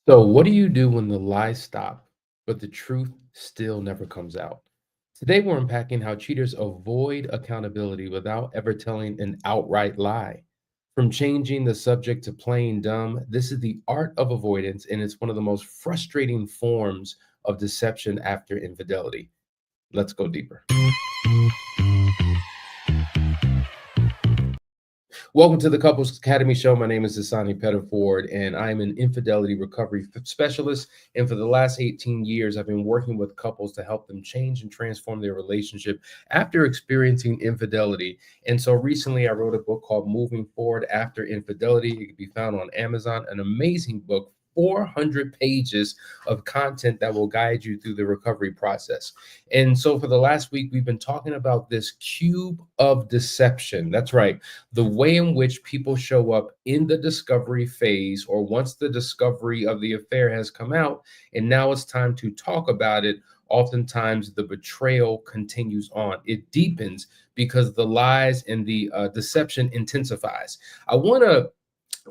So, what do you do when the lies stop, but the truth still never comes out? Today, we're unpacking how cheaters avoid accountability without ever telling an outright lie. From changing the subject to playing dumb, this is the art of avoidance, and it's one of the most frustrating forms of deception after infidelity. Let's go deeper. Welcome to the Couples Academy Show. My name is Asani Pettiford, and I'm an infidelity recovery specialist. And for the last 18 years, I've been working with couples to help them change and transform their relationship after experiencing infidelity. And so recently, I wrote a book called Moving Forward After Infidelity. It can be found on Amazon, an amazing book. 400 pages of content that will guide you through the recovery process. And so, for the last week, we've been talking about this cube of deception. That's right, the way in which people show up in the discovery phase, or once the discovery of the affair has come out and now it's time to talk about it. Oftentimes the betrayal continues on, it deepens because the lies and the deception intensifies. I want to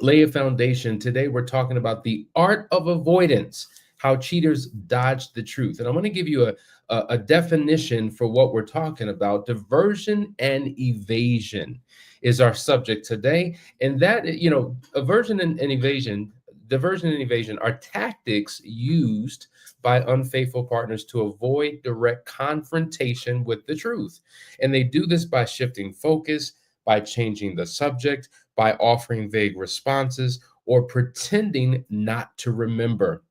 lay a foundation. Today we're talking about the art of avoidance, how cheaters dodge the truth. And I'm going to give you a definition for what we're talking about. Diversion and evasion is our subject today. And that, aversion and evasion, diversion and evasion are tactics used by unfaithful partners to avoid direct confrontation with the truth. And they do this by shifting focus, by changing the subject, by offering vague responses, or pretending not to remember,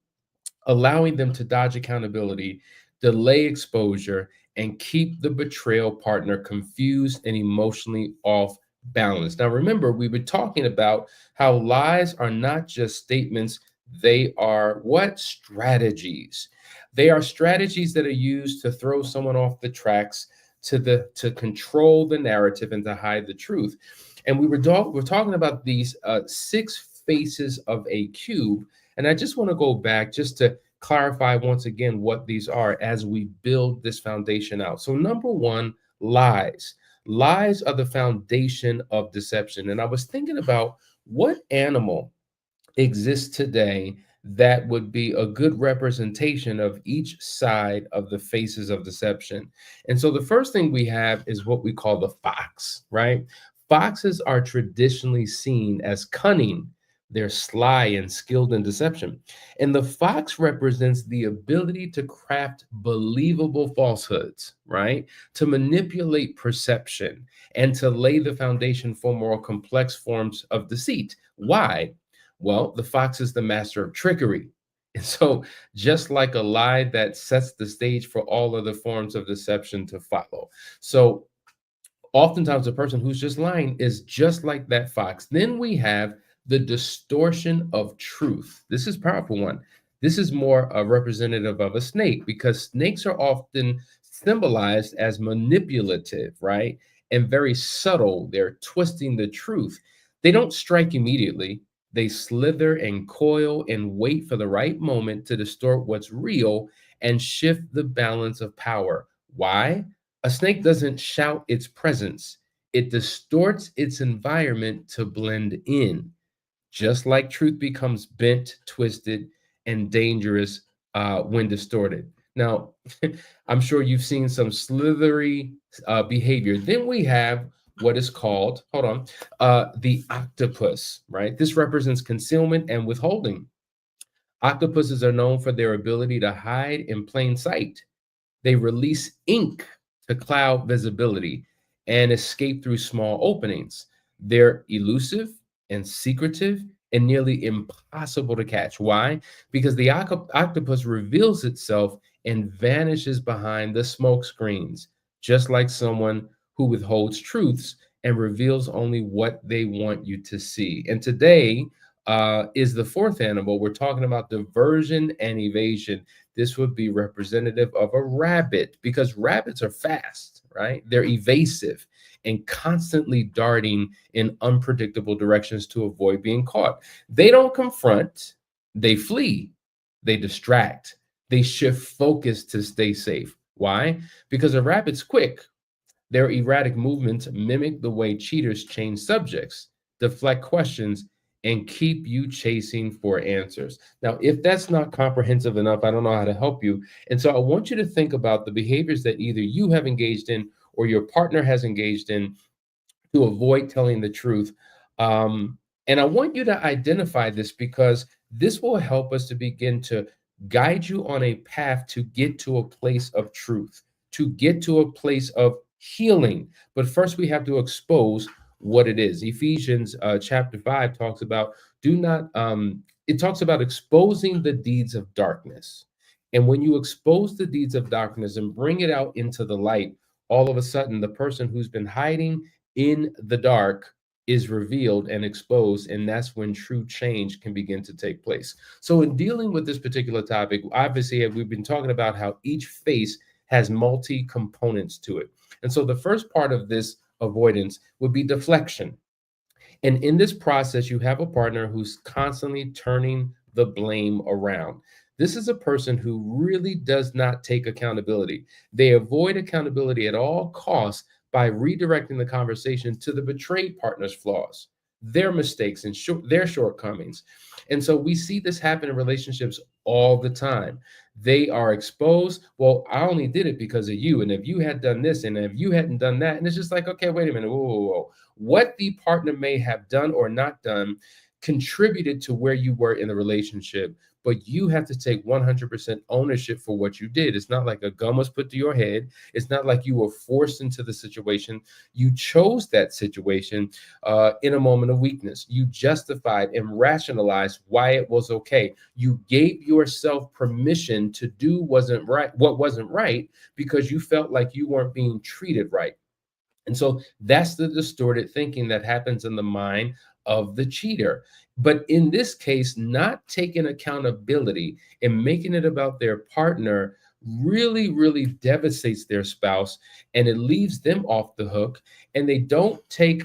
allowing them to dodge accountability, delay exposure, and keep the betrayal partner confused and emotionally off balance. Now, remember, we've been talking about how lies are not just statements, they are what? Strategies. They are strategies that are used to throw someone off the tracks, to control the narrative and to hide the truth. And we're talking about these six faces of a cube. And I just want to go back just to clarify once again what these are as we build this foundation out. So, number one, lies. Lies are the foundation of deception. And I was thinking about what animal exists today that would be a good representation of each side of the faces of deception. And so the first thing we have is what we call the fox, right? Foxes are traditionally seen as cunning. They're sly and skilled in deception. And the fox represents the ability to craft believable falsehoods, right? To manipulate perception and to lay the foundation for more complex forms of deceit. Why? Well, the fox is the master of trickery. And so, just like a lie that sets the stage for all other forms of deception to follow. So, oftentimes, the person who's just lying is just like that fox. Then we have the distortion of truth. This is a powerful one. This is more a representative of a snake because snakes are often symbolized as manipulative, right? And very subtle. They're twisting the truth. They don't strike immediately. They slither and coil and wait for the right moment to distort what's real and shift the balance of power. Why? A snake doesn't shout its presence, it distorts its environment to blend in, just like truth becomes bent, twisted, and dangerous when distorted. Now, I'm sure you've seen some slithery behavior. Then we have what is called, hold on, the octopus, right? This represents concealment and withholding. Octopuses are known for their ability to hide in plain sight. They release ink to cloud visibility and escape through small openings. They're elusive and secretive and nearly impossible to catch. Why? Because the octopus reveals itself and vanishes behind the smoke screens, just like someone who withholds truths and reveals only what they want you to see. And today is the fourth animal. We're talking about diversion and evasion. This would be representative of a rabbit because rabbits are fast, right? They're evasive and constantly darting in unpredictable directions to avoid being caught. They don't confront, they flee, they distract, they shift focus to stay safe. Why? Because a rabbit's quick. Their erratic movements mimic the way cheaters change subjects, deflect questions, and keep you chasing for answers. Now, if that's not comprehensive enough, I don't know how to help you. And so I want you to think about the behaviors that either you have engaged in or your partner has engaged in to avoid telling the truth. Um, and I want you to identify this because this will help us to begin to guide you on a path to get to a place of truth, to get to a place of healing. But first, we have to expose what it is. Ephesians chapter 5 talks about it talks about exposing the deeds of darkness. And when you expose the deeds of darkness and bring it out into the light, all of a sudden, the person who's been hiding in the dark is revealed and exposed, and that's when true change can begin to take place. So in dealing with this particular topic, obviously we've been talking about how each face has multi components to it. And so the first part of this avoidance would be deflection. And in this process, you have a partner who's constantly turning the blame around. This is a person who really does not take accountability. They avoid accountability at all costs by redirecting the conversation to the betrayed partner's flaws, their mistakes, and their shortcomings. And so we see this happen in relationships all the time. They are exposed. Well, I only did it because of you. And if you had done this, and if you hadn't done that, and it's just like, okay, wait a minute. Whoa, whoa, whoa. What the partner may have done or not done contributed to where you were in the relationship, but you have to take 100% ownership for what you did. It's not like a gun was put to your head. It's not like you were forced into the situation. You chose that situation in a moment of weakness. You justified and rationalized why it was okay. You gave yourself permission to do what wasn't right because you felt like you weren't being treated right. And so that's the distorted thinking that happens in the mind of the cheater. But in this case, not taking accountability and making it about their partner really, really devastates their spouse, and it leaves them off the hook. And they don't take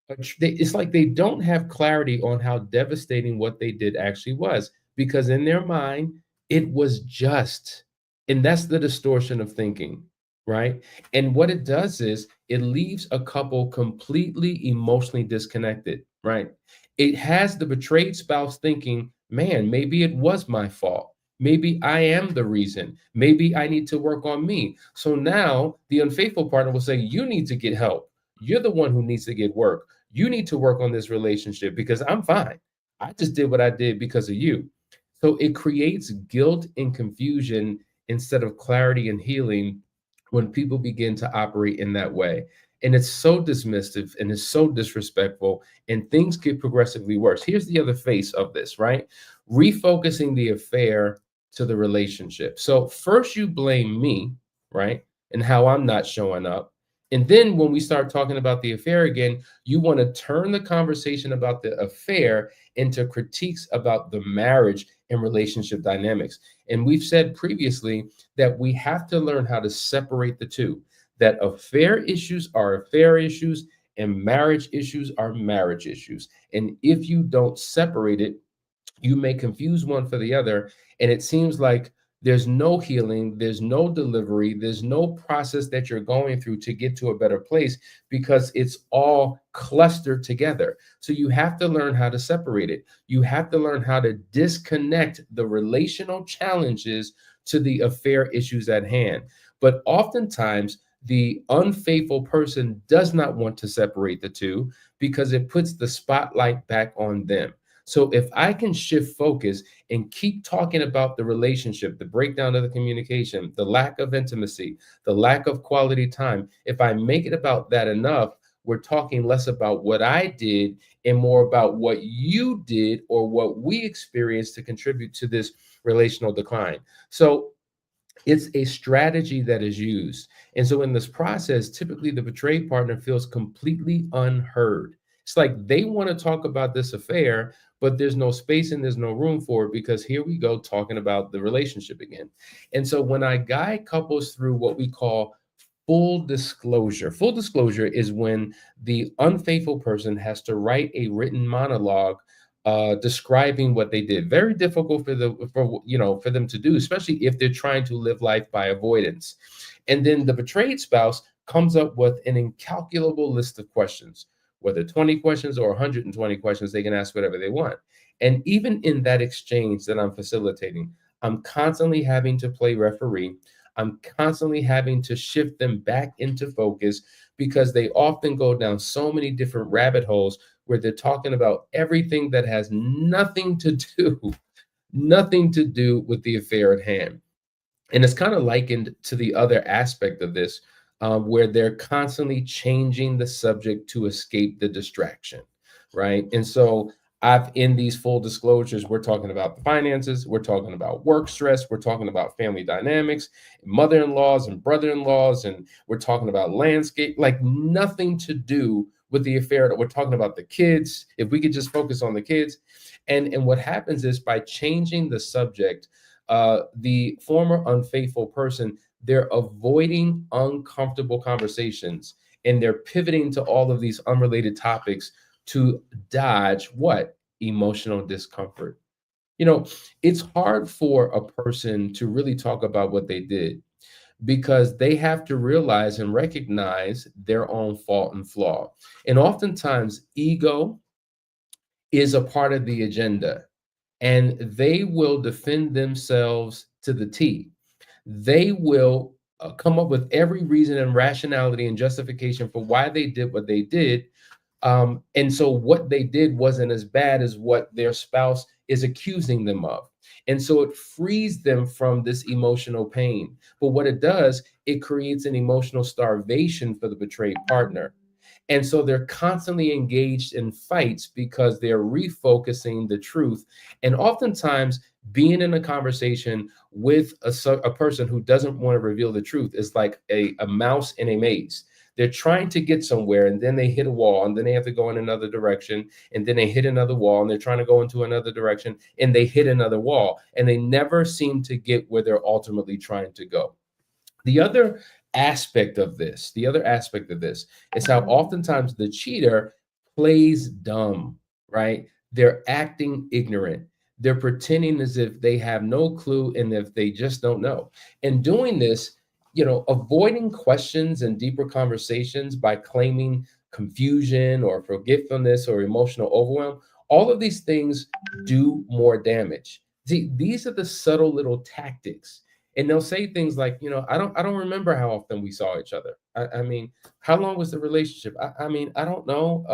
it's like they don't have clarity on how devastating what they did actually was, because in their mind, it was just. And that's the distortion of thinking, right? And what it does is it leaves a couple completely emotionally disconnected, right? It has the betrayed spouse thinking, man, maybe it was my fault. Maybe I am the reason. Maybe I need to work on me. So now the unfaithful partner will say, you need to get help. You're the one who needs to get work. You need to work on this relationship because I'm fine. I just did what I did because of you. So it creates guilt and confusion instead of clarity and healing when people begin to operate in that way. And it's so dismissive and it's so disrespectful, and things get progressively worse. Here's the other face of this, right? Refocusing the affair to the relationship. So first you blame me, right? And how I'm not showing up. And then when we start talking about the affair again, you want to turn the conversation about the affair into critiques about the marriage and relationship dynamics. And we've said previously that we have to learn how to separate the two, that affair issues are affair issues and marriage issues are marriage issues. And if you don't separate it, you may confuse one for the other. And it seems like there's no healing, there's no delivery, there's no process that you're going through to get to a better place because it's all clustered together. So you have to learn how to separate it. You have to learn how to disconnect the relational challenges to the affair issues at hand. But oftentimes, the unfaithful person does not want to separate the two because it puts the spotlight back on them. So if I can shift focus and keep talking about the relationship, the breakdown of the communication, the lack of intimacy, the lack of quality time, if I make it about that enough, we're talking less about what I did and more about what you did or what we experienced to contribute to this relational decline. So it's a strategy that is used. And so in this process, typically the betrayed partner feels completely unheard. It's like they want to talk about this affair, but there's no space and there's no room for it because here we go talking about the relationship again. And so when I guide couples through what we call full disclosure is when the unfaithful person has to write a written monologue describing what they did. Very difficult for them to do, especially if they're trying to live life by avoidance. And then the betrayed spouse comes up with an incalculable list of questions. whether 20 questions or 120 questions, they can ask whatever they want. And even in that exchange that I'm facilitating, I'm constantly having to play referee. I'm constantly having to shift them back into focus because they often go down so many different rabbit holes where they're talking about everything that has nothing to do with the affair at hand. And it's kind of likened to the other aspect of this, where they're constantly changing the subject to escape the distraction, right? And so I've in these full disclosures, we're talking about the finances, we're talking about work stress, we're talking about family dynamics, mother-in-laws and brother-in-laws, and we're talking about landscape, like nothing to do with the affair. That we're talking about the kids. If we could just focus on the kids, and what happens is by changing the subject, the former unfaithful person, they're avoiding uncomfortable conversations and they're pivoting to all of these unrelated topics to dodge what? Emotional discomfort. You know, it's hard for a person to really talk about what they did because they have to realize and recognize their own fault and flaw. And oftentimes, ego is a part of the agenda, and they will defend themselves to the T. They will come up with every reason and rationality and justification for why they did what they did. And so what they did wasn't as bad as what their spouse is accusing them of. And so it frees them from this emotional pain. But what it does, it creates an emotional starvation for the betrayed partner. And so they're constantly engaged in fights because they're refocusing the truth. And oftentimes, being in a conversation with a person who doesn't want to reveal the truth is like a mouse in a maze. They're trying to get somewhere and then they hit a wall and then they have to go in another direction and then they hit another wall and they're trying to go into another direction and they hit another wall and they never seem to get where they're ultimately trying to go. The other the other aspect of this is how oftentimes the cheater plays dumb, right? They're acting ignorant. They're pretending as if they have no clue and if they just don't know. And doing this, avoiding questions and deeper conversations by claiming confusion or forgetfulness or emotional overwhelm, all of these things do more damage. See, these are the subtle little tactics, and they'll say things like, I don't remember how often we saw each other. I mean, how long was the relationship? I mean, I don't know.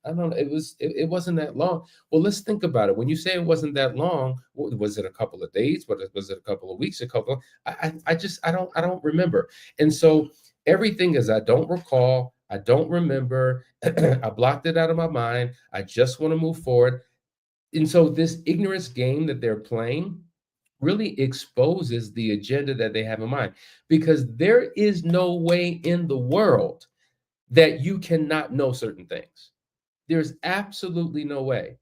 I don't. It wasn't that long. Well, let's think about it. When you say it wasn't that long, was it a couple of days? Was it a couple of weeks? A couple? I don't remember. And so everything is I don't recall. I don't remember. I blocked it out of my mind. I just want to move forward. And so this ignorance game that they're playing really exposes the agenda that they have in mind, because there is no way in the world that you cannot know certain things. There's absolutely no way.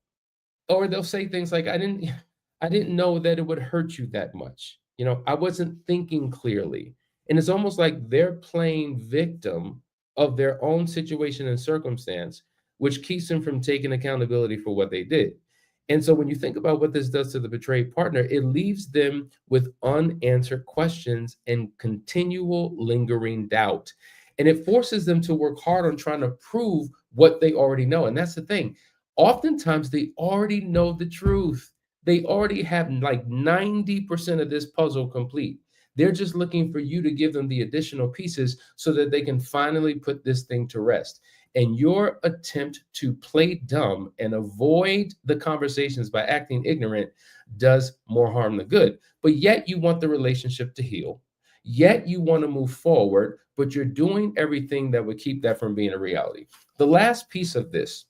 Or they'll say things like, I didn't know that it would hurt you that much. I wasn't thinking clearly. And it's almost like they're playing victim of their own situation and circumstance, which keeps them from taking accountability for what they did. And so when you think about what this does to the betrayed partner, it leaves them with unanswered questions and continual lingering doubt. And it forces them to work hard on trying to prove what they already know. And that's the thing. Oftentimes, they already know the truth. They already have like 90% of this puzzle complete. They're just looking for you to give them the additional pieces so that they can finally put this thing to rest. And your attempt to play dumb and avoid the conversations by acting ignorant does more harm than good. But yet you want the relationship to heal. Yet you want to move forward, but you're doing everything that would keep that from being a reality. The last piece of this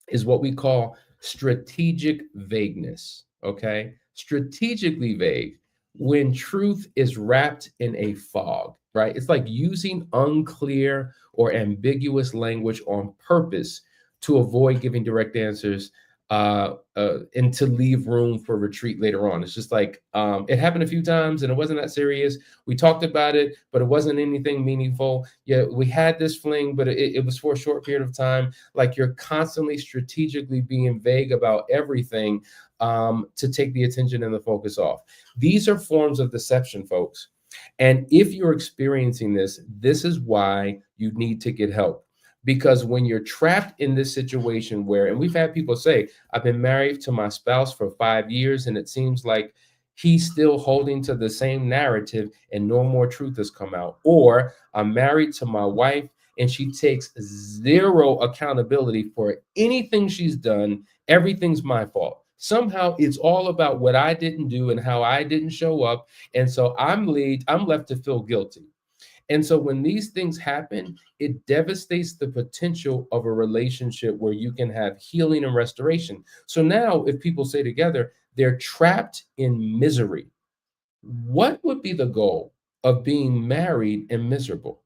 is what we call strategic vagueness. Okay. Strategically vague when truth is wrapped in a fog, right? It's like using unclear or ambiguous language on purpose to avoid giving direct answers, and to leave room for retreat later on. It's just like, it happened a few times and it wasn't that serious. We talked about it, but it wasn't anything meaningful. Yeah, we had this fling, but it was for a short period of time. Like you're constantly strategically being vague about everything, to take the attention and the focus off. These are forms of deception, folks. And if you're experiencing this, this is why you need to get help. Because when you're trapped in this situation where, and we've had people say, I've been married to my spouse for 5 years, and it seems like he's still holding to the same narrative and no more truth has come out. Or I'm married to my wife and she takes zero accountability for anything she's done. Everything's my fault. Somehow it's all about what I didn't do and how I didn't show up. And so I'm left to feel guilty. And so when these things happen, it devastates the potential of a relationship where you can have healing and restoration. So now, if people say together, they're trapped in misery, what would be the goal of being married and miserable?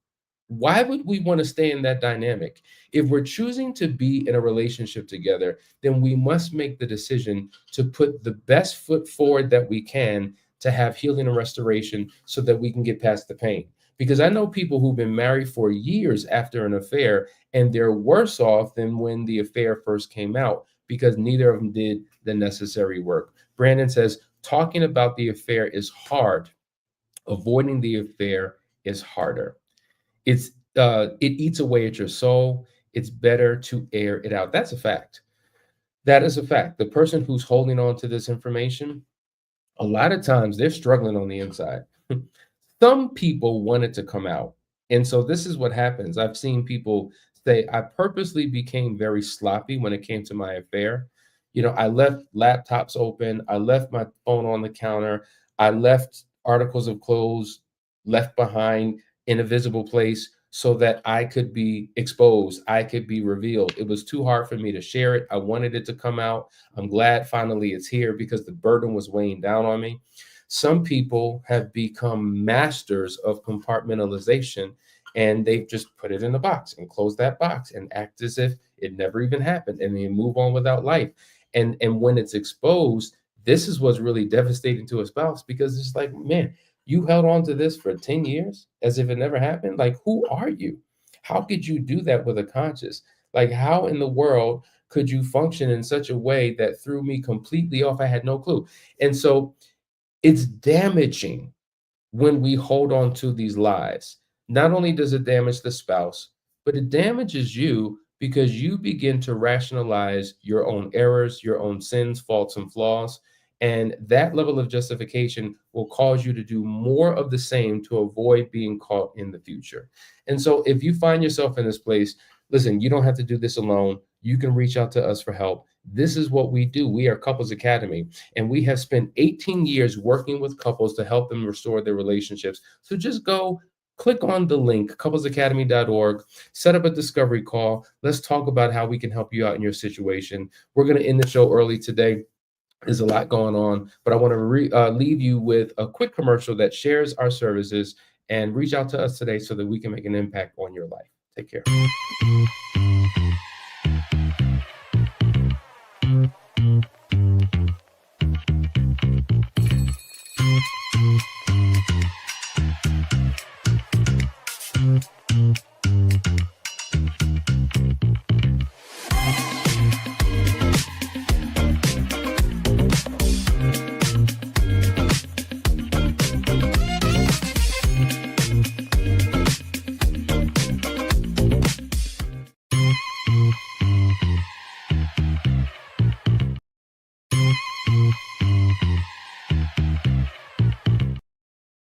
Why would we want to stay in that dynamic? If we're choosing to be in a relationship together, then we must make the decision to put the best foot forward that we can to have healing and restoration so that we can get past the pain. Because I know people who've been married for years after an affair, and they're worse off than when the affair first came out because neither of them did the necessary work. Brandon says, talking about the affair is hard. Avoiding the affair is harder. It eats away at your soul. It's better to air it out. That's a fact. That is a fact. The person who's holding on to this information, a lot of times they're struggling on the inside. Some people want it to come out. And so this is what happens. I've seen people say, I purposely became very sloppy when it came to my affair. I left laptops open. I left my phone on the counter. I left articles of clothes left behind in a visible place so that I could be exposed. I could be revealed. It was too hard for me to share it. I wanted it to come out. I'm glad finally it's here because the burden was weighing down on me. Some people have become masters of compartmentalization, and they've just put it in a box and close that box and act as if it never even happened, and then move on without life. And when it's exposed, this is what's really devastating to a spouse, because it's like, man, you held on to this for 10 years as if it never happened. Like, who are you? How could you do that with a conscience? Like, how in the world could you function in such a way that threw me completely off? I had no clue. And so it's damaging when we hold on to these lies. Not only does it damage the spouse, but it damages you because you begin to rationalize your own errors, your own sins, faults, and flaws. And that level of justification will cause you to do more of the same to avoid being caught in the future. And so if you find yourself in this place, listen, you don't have to do this alone. You can reach out to us for help. This is what we do. We are Couples Academy, and we have spent 18 years working with couples to help them restore their relationships. So just go click on the link, couplesacademy.org, set up a discovery call. Let's talk about how we can help you out in your situation. We're going to end the show early today. There's a lot going on, but I want to leave you with a quick commercial that shares our services, and reach out to us today so that we can make an impact on your life. Take care.